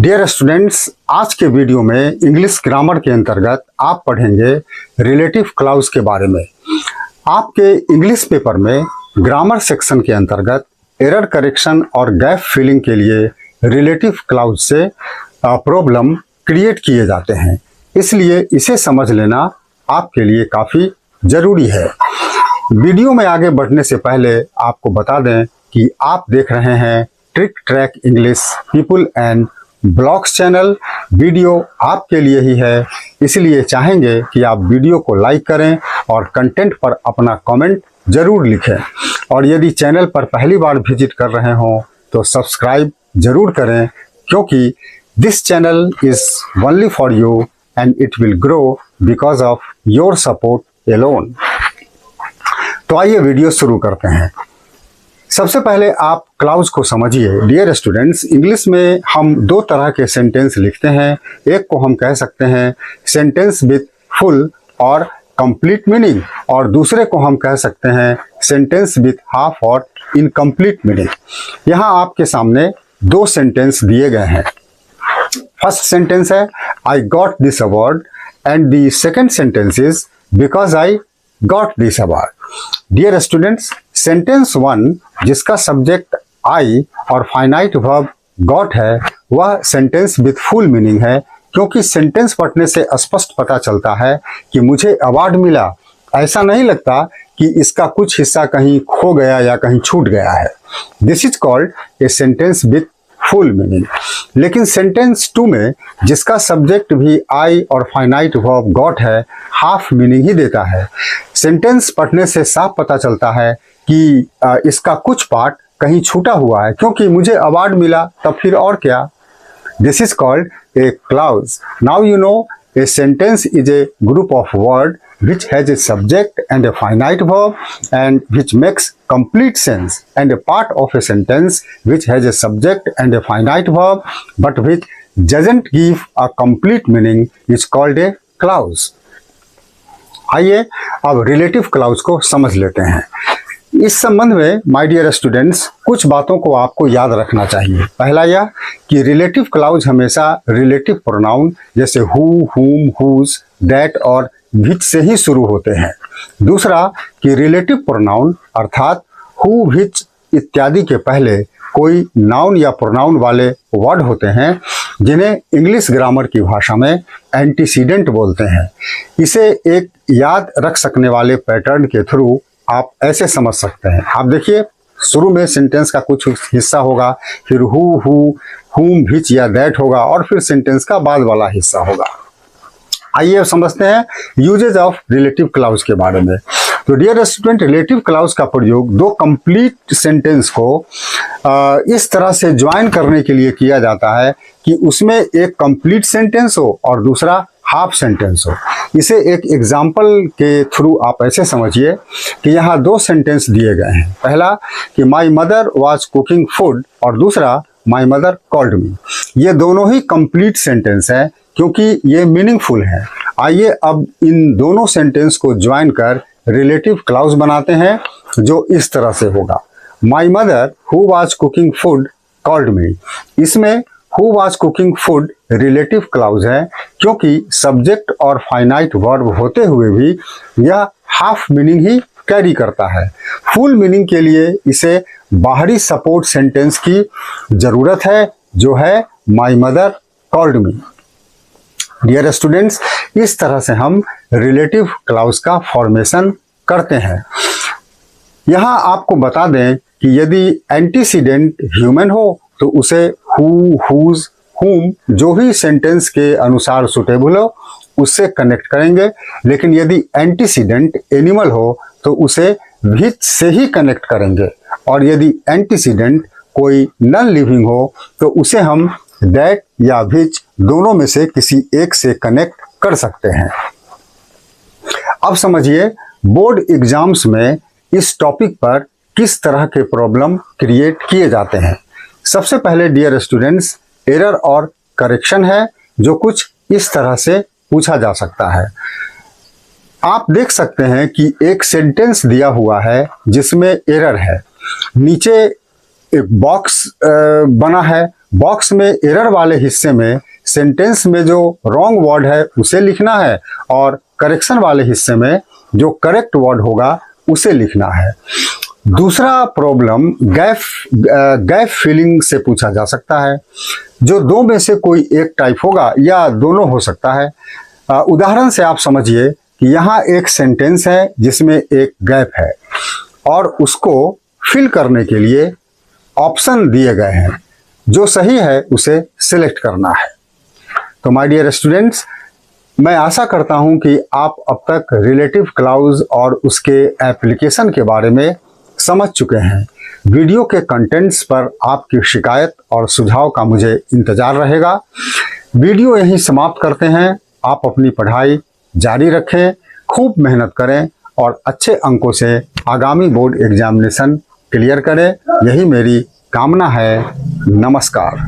Dear students, आज के video में इंग्लिश ग्रामर के अंतर्गत आप पढ़ेंगे रिलेटिव क्लाउज के बारे में। आपके इंग्लिश पेपर में ग्रामर सेक्शन के अंतर्गत एरर करेक्शन और गैप फिलिंग के लिए रिलेटिव क्लाउज से प्रॉब्लम क्रिएट किए जाते हैं, इसलिए इसे समझ लेना आपके लिए काफ़ी ज़रूरी है। वीडियो में आगे बढ़ने से पहले आपको बता दें कि आप देख रहे हैं trick track English people and blogs channel. Video आपके लिए ही है, इसलिए चाहेंगे कि आप वीडियो को लाइक करें और कंटेंट पर अपना कमेंट ज़रूर लिखें। और यदि चैनल पर पहली बार विजिट कर रहे हों तो सब्सक्राइब ज़रूर करें, क्योंकि this channel is only for you and it will grow because of your support alone. तो आइए वीडियो शुरू करते हैं। सबसे पहले आप क्लाउज को समझिए। डियर स्टूडेंट्स, इंग्लिश में हम दो तरह के सेंटेंस लिखते हैं। एक को हम कह सकते हैं सेंटेंस विथ फुल और कंप्लीट मीनिंग, और दूसरे को हम कह सकते हैं सेंटेंस विथ हाफ और इनकम्प्लीट मीनिंग। यहाँ आपके सामने दो सेंटेंस दिए गए हैं। फर्स्ट सेंटेंस है I got this award and the second sentence is because I got this award. Dear students, sentence one जिसका सब्जेक्ट आई और फाइनाइट वर्ब गॉट है, वह सेंटेंस विथ फुल मीनिंग है, क्योंकि सेंटेंस पढ़ने से स्पष्ट पता चलता है कि मुझे अवार्ड मिला। ऐसा नहीं लगता कि इसका कुछ हिस्सा कहीं खो गया या कहीं छूट गया है। This is called a sentence with full meaning. लेकिन सेंटेंस टू में जिसका सब्जेक्ट भी आई और फाइनाइट वर्ब गॉट है, हाफ मीनिंग ही देता है। सेंटेंस पढ़ने से साफ पता चलता है कि इसका कुछ पार्ट कहीं छूटा हुआ है, क्योंकि मुझे अवार्ड मिला तब फिर और क्या। This is called a clause. Now you know a sentence is a group of words which has a subject and a finite verb and which makes complete sense, and a part of a sentence which has a subject and a finite verb but which doesn't give a complete meaning is called a clause. आइए अब relative clause को समझ लेते हैं। इस संबंध में my dear students, कुछ बातों को आपको याद रखना चाहिए। पहला यह कि रिलेटिव क्लाउज हमेशा रिलेटिव प्रोनाउन जैसे हु, हुम, हुज, दैट और विच से ही शुरू होते हैं। दूसरा कि रिलेटिव प्रोनाउन अर्थात हु, विच इत्यादि के पहले कोई नाउन या प्रोनाउन वाले वर्ड होते हैं, जिन्हें इंग्लिश ग्रामर की भाषा में एंटीसीडेंट बोलते हैं। इसे एक याद रख सकने वाले पैटर्न के थ्रू आप ऐसे समझ सकते हैं। आप देखिए, शुरू में सेंटेंस का कुछ हिस्सा होगा, फिर हु, हुम, विच या दैट होगा, और फिर सेंटेंस का बाद वाला हिस्सा होगा। आइए अब समझते हैं यूजेज ऑफ रिलेटिव क्लाउज के बारे में। तो डियर स्टूडेंट, रिलेटिव क्लाउज का प्रयोग दो कंप्लीट सेंटेंस को इस तरह से ज्वाइन करने के लिए किया जाता है कि उसमें एक कंप्लीट सेंटेंस हो और दूसरा हाफ सेंटेंस हो। इसे एक एग्जाम्पल के थ्रू आप ऐसे समझिए कि यहाँ दो सेंटेंस दिए गए हैं। पहला कि my mother was cooking food और दूसरा माई मदर कॉल्ड मी। ये दोनों ही कंप्लीट सेंटेंस हैं, क्योंकि ये मीनिंगफुल हैं। आइए अब इन दोनों सेंटेंस को ज्वाइन कर रिलेटिव क्लाउज बनाते हैं, जो इस तरह से होगा। My mother who was cooking food called me. इसमें who was cooking food relative clause है, क्योंकि सब्जेक्ट और फाइनाइट वर्ब होते हुए भी यह हाफ मीनिंग ही कैरी करता है। फुल मीनिंग के लिए इसे बाहरी सपोर्ट सेंटेंस की जरूरत है, जो है my mother called me. Dear students, इस तरह से हम रिलेटिव क्लाउज का फॉर्मेशन करते हैं। यहाँ आपको बता दें कि यदि एंटीसीडेंट ह्यूमन हो तो उसे हु, हुज, हुम जो भी सेंटेंस के अनुसार सुटेबल हो उससे कनेक्ट करेंगे। लेकिन यदि एंटीसीडेंट एनिमल हो तो उसे विच से ही कनेक्ट करेंगे, और यदि एंटीसीडेंट कोई नॉन लिविंग हो तो उसे हम दैट या विच दोनों में से किसी एक से कनेक्ट कर सकते हैं। अब समझिए बोर्ड एग्जाम्स में इस टॉपिक पर किस तरह के प्रॉब्लम क्रिएट किए जाते हैं। सबसे पहले डियर स्टूडेंट्स, एरर और करेक्शन है, जो कुछ इस तरह से पूछा जा सकता है। आप देख सकते हैं कि एक सेंटेंस दिया हुआ है जिसमें एरर है। नीचे एक बॉक्स बना है बॉक्स में एरर वाले हिस्से में सेंटेंस में जो रॉन्ग वर्ड है उसे लिखना है और करेक्शन वाले हिस्से में जो करेक्ट वर्ड होगा उसे लिखना है। दूसरा प्रॉब्लम गैप फिलिंग से पूछा जा सकता है, जो दो में से कोई एक टाइप होगा या दोनों हो सकता है। उदाहरण से आप समझिए कि यहाँ एक सेंटेंस है जिसमें एक गैप है और उसको फिल करने के लिए ऑप्शन दिए गए हैं, जो सही है उसे सिलेक्ट करना है। तो माय डियर स्टूडेंट्स, मैं आशा करता हूं कि आप अब तक रिलेटिव क्लाउज और उसके एप्लीकेशन के बारे में समझ चुके हैं। वीडियो के कंटेंट्स पर आपकी शिकायत और सुझाव का मुझे इंतजार रहेगा। वीडियो यहीं समाप्त करते हैं। आप अपनी पढ़ाई जारी रखें, खूब मेहनत करें और अच्छे अंकों से आगामी बोर्ड एग्जामिनेशन क्लियर करें। यही मेरी कामना है। नमस्कार।